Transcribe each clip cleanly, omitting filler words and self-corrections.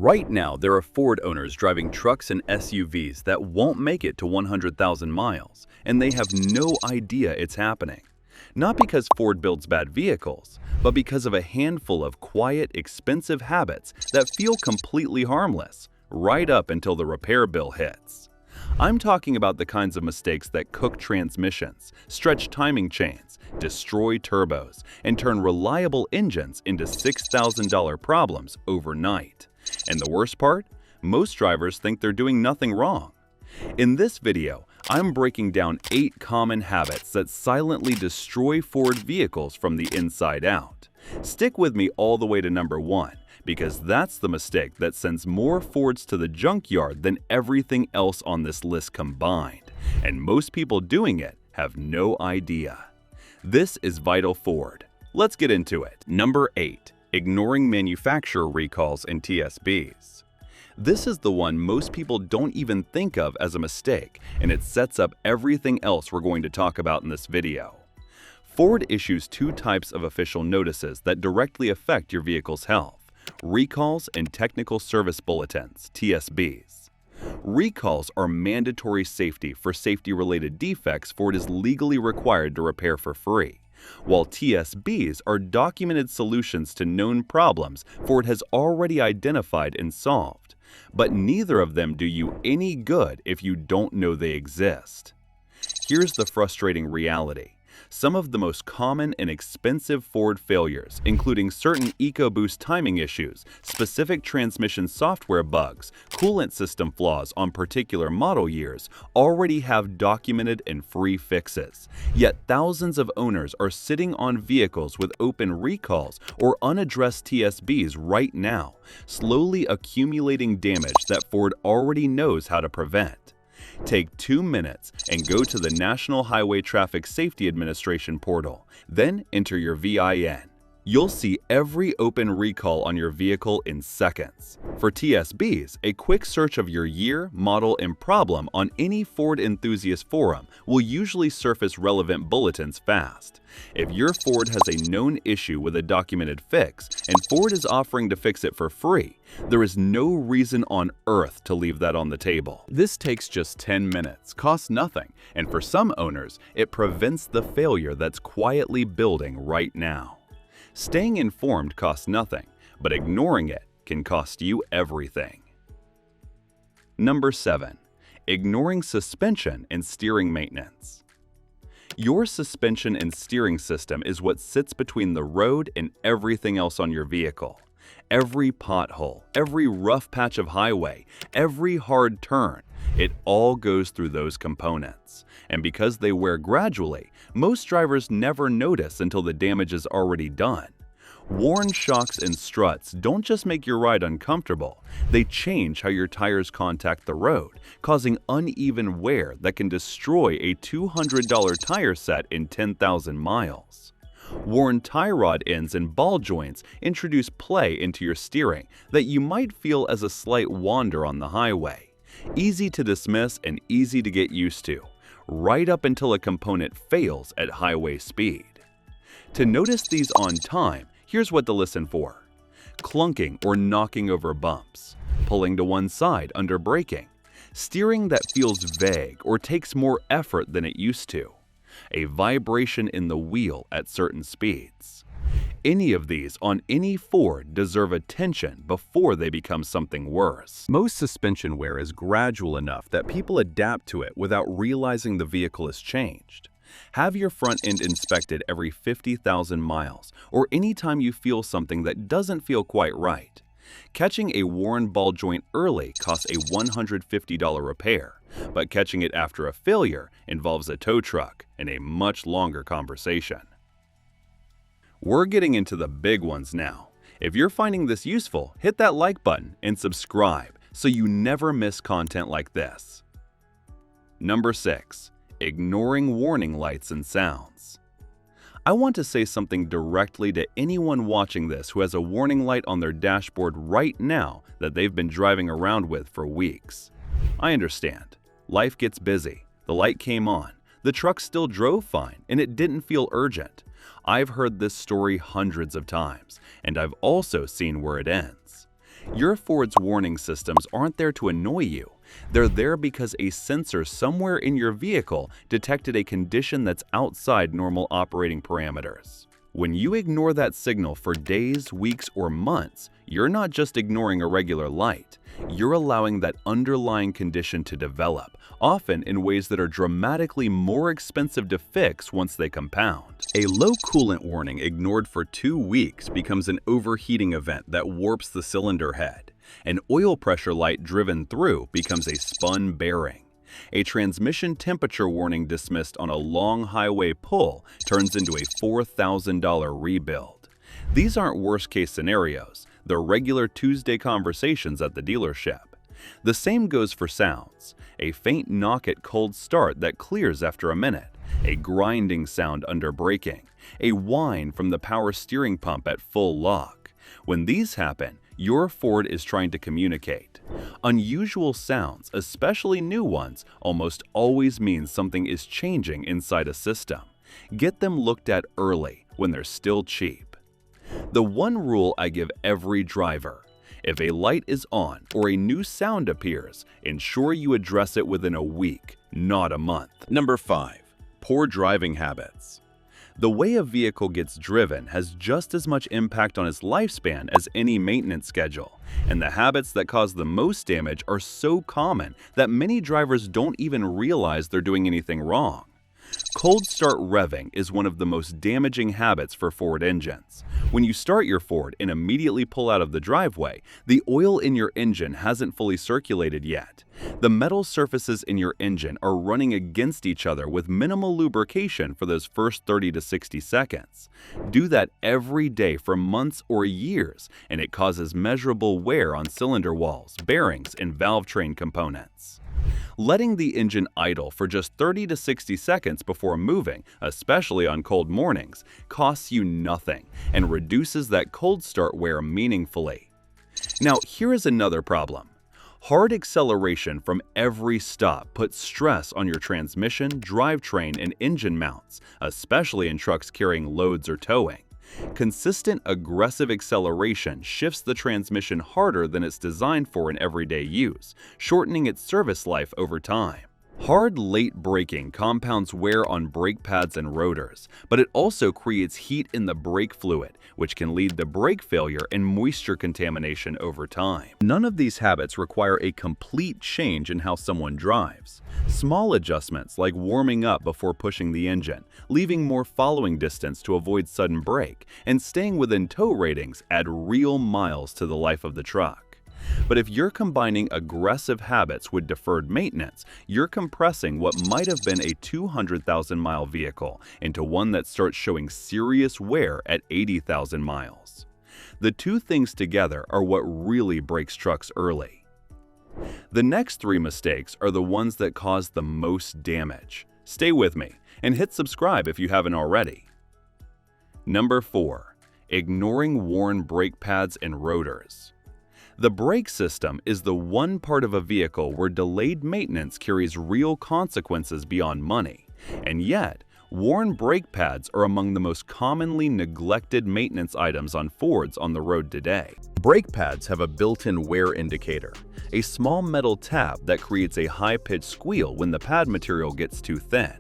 Right now, there are Ford owners driving trucks and SUVs that won't make it to 100,000 miles, and they have no idea it's happening. Not because Ford builds bad vehicles, but because of a handful of quiet, expensive habits that feel completely harmless, right up until the repair bill hits. I'm talking about the kinds of mistakes that cook transmissions, stretch timing chains, destroy turbos, and turn reliable engines into $6,000 problems overnight. And the worst part? Most drivers think they're doing nothing wrong. In this video, I'm breaking down 8 common habits that silently destroy Ford vehicles from the inside out. Stick with me all the way to number 1, because that's the mistake that sends more Fords to the junkyard than everything else on this list combined. And most people doing it have no idea. This is Vital Ford. Let's get into it. Number 8. Ignoring manufacturer recalls and TSBs. This is the one most people don't even think of as a mistake, and it sets up everything else we're going to talk about in this video. Ford issues 2 types of official notices that directly affect your vehicle's health: recalls and technical service bulletins, TSBs. Recalls are mandatory safety for safety-related defects Ford is legally required to repair for free, while TSBs are documented solutions to known problems Ford has already identified and solved. But neither of them do you any good if you don't know they exist. Here's the frustrating reality. Some of the most common and expensive Ford failures, including certain EcoBoost timing issues, specific transmission software bugs, coolant system flaws on particular model years, already have documented and free fixes. Yet thousands of owners are sitting on vehicles with open recalls or unaddressed TSBs right now, slowly accumulating damage that Ford already knows how to prevent. Take 2 minutes and go to the National Highway Traffic Safety Administration portal, then enter your VIN. You'll see every open recall on your vehicle in seconds. For TSBs, a quick search of your year, model, and problem on any Ford enthusiast forum will usually surface relevant bulletins fast. If your Ford has a known issue with a documented fix and Ford is offering to fix it for free, there is no reason on earth to leave that on the table. This takes just 10 minutes, costs nothing, and for some owners, it prevents the failure that's quietly building right now. Staying informed costs nothing, but ignoring it can cost you everything. Number 7. Ignoring suspension and steering maintenance. Your suspension and steering system is what sits between the road and everything else on your vehicle. Every pothole, every rough patch of highway, every hard turn, it all goes through those components. And because they wear gradually, most drivers never notice until the damage is already done. Worn shocks and struts don't just make your ride uncomfortable, they change how your tires contact the road, causing uneven wear that can destroy a $200 tire set in 10,000 miles. Worn tie rod ends and ball joints introduce play into your steering that you might feel as a slight wander on the highway. Easy to dismiss and easy to get used to, right up until a component fails at highway speed. To notice these on time, here's what to listen for: clunking or knocking over bumps, pulling to one side under braking, steering that feels vague or takes more effort than it used to, a vibration in the wheel at certain speeds. Any of these on any Ford deserve attention before they become something worse. Most suspension wear is gradual enough that people adapt to it without realizing the vehicle has changed. Have your front end inspected every 50,000 miles or anytime you feel something that doesn't feel quite right. Catching a worn ball joint early costs a $150 repair, but catching it after a failure involves a tow truck and a much longer conversation. We're getting into the big ones now. If you're finding this useful, hit that like button and subscribe so you never miss content like this. Number 6. Ignoring warning lights and sounds. I want to say something directly to anyone watching this who has a warning light on their dashboard right now that they've been driving around with for weeks. I understand. Life gets busy. The light came on. The truck still drove fine, and it didn't feel urgent. I've heard this story hundreds of times, and I've also seen where it ends. Your Ford's warning systems aren't there to annoy you. They're there because a sensor somewhere in your vehicle detected a condition that's outside normal operating parameters. When you ignore that signal for days, weeks, or months, you're not just ignoring a regular light. You're allowing that underlying condition to develop, often in ways that are dramatically more expensive to fix once they compound. A low coolant warning ignored for 2 weeks becomes an overheating event that warps the cylinder head. An oil pressure light driven through becomes a spun bearing. A transmission temperature warning dismissed on a long highway pull turns into a $4,000 rebuild. These aren't worst-case scenarios. They're regular Tuesday conversations at the dealership. The same goes for sounds. A faint knock at cold start that clears after a minute. A grinding sound under braking. A whine from the power steering pump at full lock. When these happen, your Ford is trying to communicate. Unusual sounds, especially new ones, almost always mean something is changing inside a system. Get them looked at early, when they're still cheap. The one rule I give every driver: if a light is on or a new sound appears, ensure you address it within a week, not a month. Number 5. Poor driving habits. The way a vehicle gets driven has just as much impact on its lifespan as any maintenance schedule, and the habits that cause the most damage are so common that many drivers don't even realize they're doing anything wrong. Cold start revving is one of the most damaging habits for Ford engines. When you start your Ford and immediately pull out of the driveway, the oil in your engine hasn't fully circulated yet. The metal surfaces in your engine are running against each other with minimal lubrication for those first 30 to 60 seconds. Do that every day for months or years, and it causes measurable wear on cylinder walls, bearings, and valve train components. Letting the engine idle for just 30 to 60 seconds before moving, especially on cold mornings, costs you nothing and reduces that cold start wear meaningfully. Now, here is another problem. Hard acceleration from every stop puts stress on your transmission, drivetrain, and engine mounts, especially in trucks carrying loads or towing. Consistent, aggressive acceleration shifts the transmission harder than it's designed for in everyday use, shortening its service life over time. Hard, late braking compounds wear on brake pads and rotors, but it also creates heat in the brake fluid, which can lead to brake failure and moisture contamination over time. None of these habits require a complete change in how someone drives. Small adjustments like warming up before pushing the engine, leaving more following distance to avoid sudden brake, and staying within tow ratings add real miles to the life of the truck. But if you're combining aggressive habits with deferred maintenance, you're compressing what might have been a 200,000-mile vehicle into one that starts showing serious wear at 80,000 miles. The two things together are what really breaks trucks early. The next 3 mistakes are the ones that cause the most damage. Stay with me and hit subscribe if you haven't already. Number 4. Ignoring worn brake pads and rotors. The brake system is the one part of a vehicle where delayed maintenance carries real consequences beyond money. And yet, worn brake pads are among the most commonly neglected maintenance items on Fords on the road today. Brake pads have a built-in wear indicator, a small metal tab that creates a high-pitched squeal when the pad material gets too thin.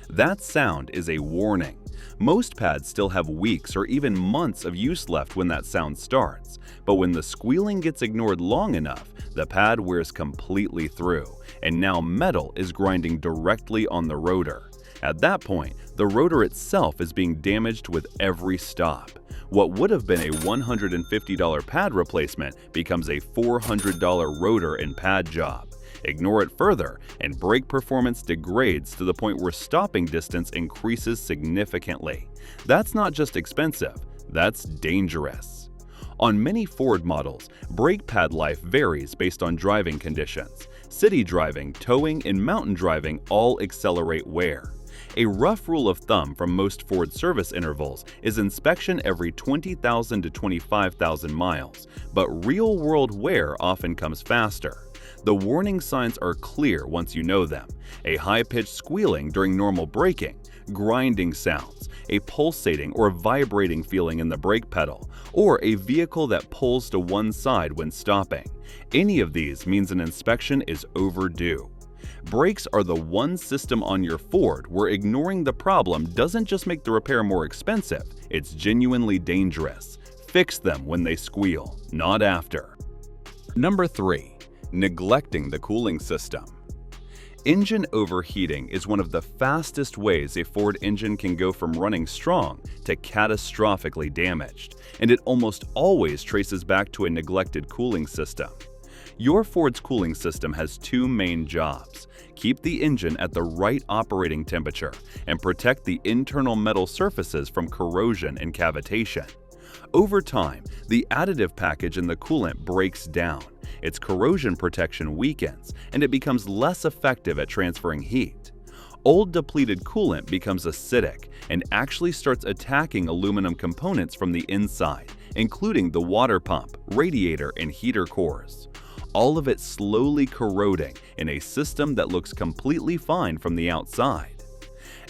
That sound is a warning. Most pads still have weeks or even months of use left when that sound starts, but when the squealing gets ignored long enough, the pad wears completely through, and now metal is grinding directly on the rotor. At that point, the rotor itself is being damaged with every stop. What would have been a $150 pad replacement becomes a $400 rotor and pad job. Ignore it further, and brake performance degrades to the point where stopping distance increases significantly. That's not just expensive, that's dangerous. On many Ford models, brake pad life varies based on driving conditions. City driving, towing, and mountain driving all accelerate wear. A rough rule of thumb from most Ford service intervals is inspection every 20,000 to 25,000 miles, but real-world wear often comes faster. The warning signs are clear once you know them: a high-pitched squealing during normal braking, grinding sounds, a pulsating or vibrating feeling in the brake pedal, or a vehicle that pulls to one side when stopping. Any of these means an inspection is overdue. Brakes are the one system on your Ford where ignoring the problem doesn't just make the repair more expensive, it's genuinely dangerous. Fix them when they squeal, not after. Number 3. Neglecting the cooling system. Engine overheating is one of the fastest ways a Ford engine can go from running strong to catastrophically damaged, and it almost always traces back to a neglected cooling system. Your Ford's cooling system has two main jobs: keep the engine at the right operating temperature and protect the internal metal surfaces from corrosion and cavitation. Over time, the additive package in the coolant breaks down, its corrosion protection weakens, and it becomes less effective at transferring heat. Old depleted coolant becomes acidic and actually starts attacking aluminum components from the inside, including the water pump, radiator, and heater cores. All of it slowly corroding in a system that looks completely fine from the outside.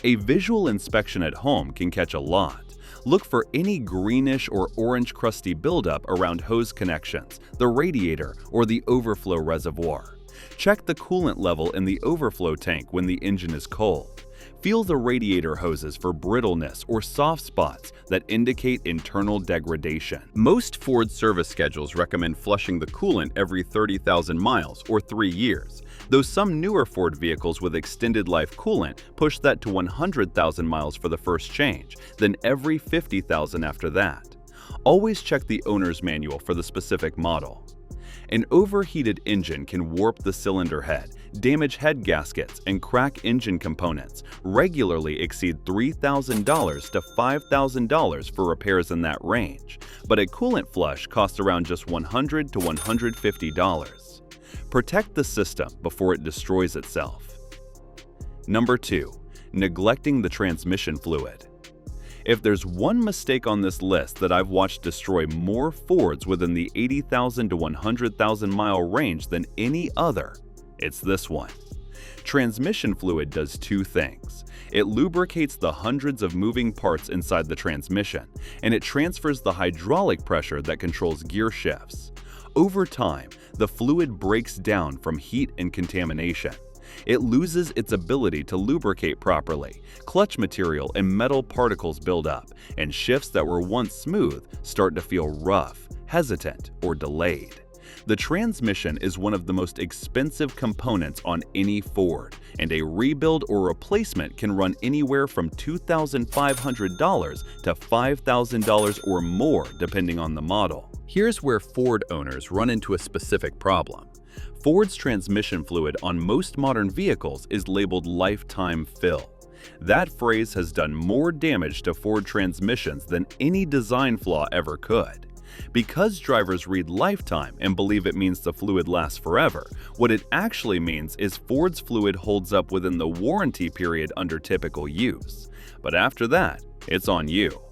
A visual inspection at home can catch a lot. Look for any greenish or orange crusty buildup around hose connections, the radiator, or the overflow reservoir. Check the coolant level in the overflow tank when the engine is cold. Feel the radiator hoses for brittleness or soft spots that indicate internal degradation. Most Ford service schedules recommend flushing the coolant every 30,000 miles or 3 years, though some newer Ford vehicles with extended life coolant push that to 100,000 miles for the first change, then every 50,000 after that. Always check the owner's manual for the specific model. An overheated engine can warp the cylinder head, damage head gaskets, and crack engine components, regularly exceed $3,000 to $5,000 for repairs in that range, but a coolant flush costs around just $100 to $150. Protect the system before it destroys itself. Number 2. Neglecting the transmission fluid. If there's one mistake on this list that I've watched destroy more Fords within the 80,000 to 100,000 mile range than any other, it's this one. Transmission fluid does two things. It lubricates the hundreds of moving parts inside the transmission, and it transfers the hydraulic pressure that controls gear shifts. Over time, the fluid breaks down from heat and contamination. It loses its ability to lubricate properly, clutch material and metal particles build up, and shifts that were once smooth start to feel rough, hesitant, or delayed. The transmission is one of the most expensive components on any Ford, and a rebuild or replacement can run anywhere from $2,500 to $5,000 or more depending on the model. Here's where Ford owners run into a specific problem. Ford's transmission fluid on most modern vehicles is labeled lifetime fill. That phrase has done more damage to Ford transmissions than any design flaw ever could. Because drivers read lifetime and believe it means the fluid lasts forever, what it actually means is Ford's fluid holds up within the warranty period under typical use. But after that, it's on you.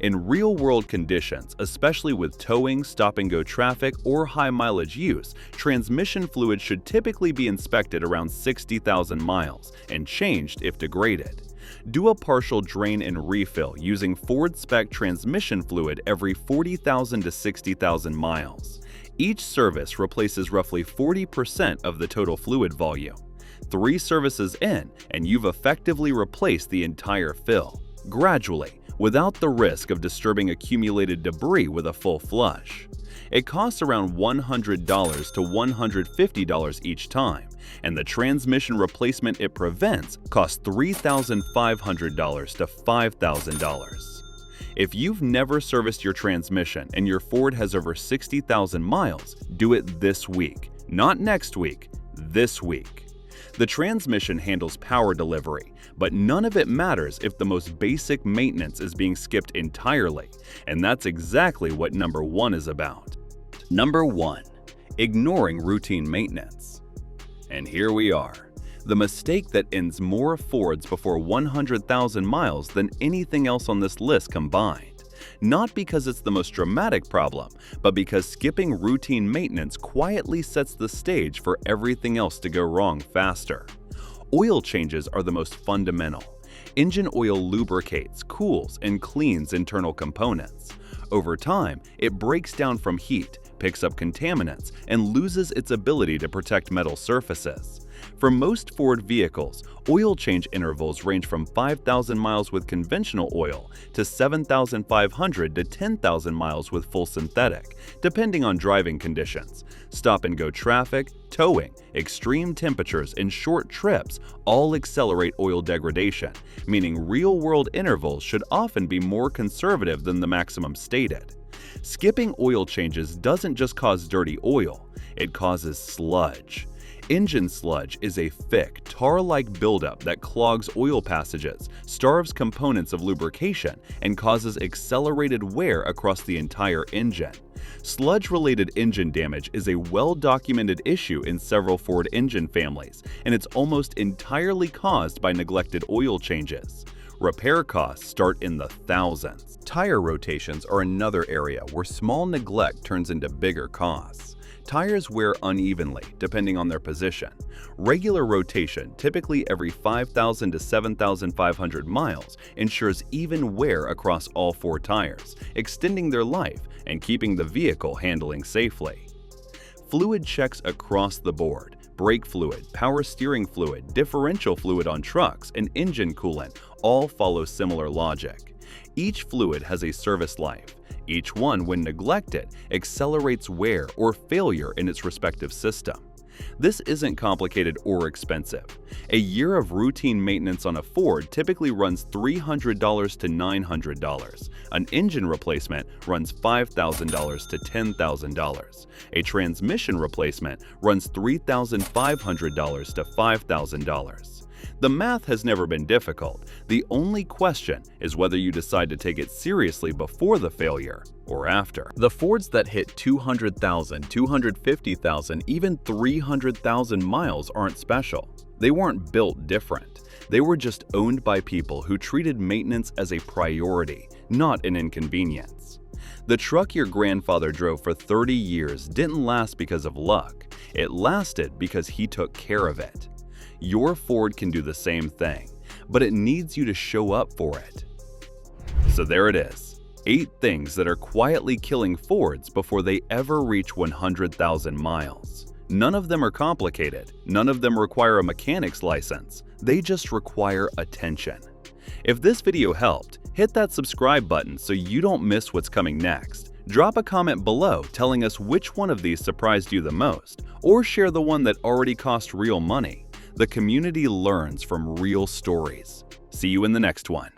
In real-world conditions, especially with towing, stop-and-go traffic, or high-mileage use, transmission fluid should typically be inspected around 60,000 miles and changed if degraded. Do a partial drain and refill using Ford-spec transmission fluid every 40,000 to 60,000 miles. Each service replaces roughly 40% of the total fluid volume. 3 services in, and you've effectively replaced the entire fill, gradually, without the risk of disturbing accumulated debris with a full flush. It costs around $100 to $150 each time, and the transmission replacement it prevents costs $3,500 to $5,000. If you've never serviced your transmission and your Ford has over 60,000 miles, do it this week. Not next week, this week. The transmission handles power delivery, but none of it matters if the most basic maintenance is being skipped entirely, and that's exactly what number 1 is about. Number 1. Ignoring routine maintenance. And here we are. the mistake that ends more Fords before 100,000 miles than anything else on this list combined. Not because it's the most dramatic problem, but because skipping routine maintenance quietly sets the stage for everything else to go wrong faster. Oil changes are the most fundamental. Engine oil lubricates, cools, and cleans internal components. Over time, it breaks down from heat, picks up contaminants, and loses its ability to protect metal surfaces. For most Ford vehicles, oil change intervals range from 5,000 miles with conventional oil to 7,500 to 10,000 miles with full synthetic, depending on driving conditions. Stop-and-go traffic, towing, extreme temperatures, and short trips all accelerate oil degradation, meaning real-world intervals should often be more conservative than the maximum stated. Skipping oil changes doesn't just cause dirty oil, it causes sludge. Engine sludge is a thick, tar-like buildup that clogs oil passages, starves components of lubrication, and causes accelerated wear across the entire engine. Sludge-related engine damage is a well-documented issue in several Ford engine families, and it's almost entirely caused by neglected oil changes. Repair costs start in the thousands. Tire rotations are another area where small neglect turns into bigger costs. Tires wear unevenly, depending on their position. Regular rotation, typically every 5,000 to 7,500 miles, ensures even wear across all four tires, extending their life and keeping the vehicle handling safely. Fluid checks across the board. Brake fluid, power steering fluid, differential fluid on trucks, and engine coolant all follow similar logic. Each fluid has a service life. Each one, when neglected, accelerates wear or failure in its respective system. This isn't complicated or expensive. A year of routine maintenance on a Ford typically runs $300 to $900. An engine replacement runs $5,000 to $10,000. A transmission replacement runs $3,500 to $5,000. The math has never been difficult. The only question is whether you decide to take it seriously before the failure or after. The Fords that hit 200,000, 250,000, even 300,000 miles aren't special. They weren't built different. They were just owned by people who treated maintenance as a priority, not an inconvenience. The truck your grandfather drove for 30 years didn't last because of luck. It lasted because he took care of it. Your Ford can do the same thing, but it needs you to show up for it. So there it is, 8 things that are quietly killing Fords before they ever reach 100,000 miles. None of them are complicated, none of them require a mechanic's license, they just require attention. If this video helped, hit that subscribe button so you don't miss what's coming next. Drop a comment below telling us which one of these surprised you the most, or share the one that already cost real money. The community learns from real stories. See you in the next one.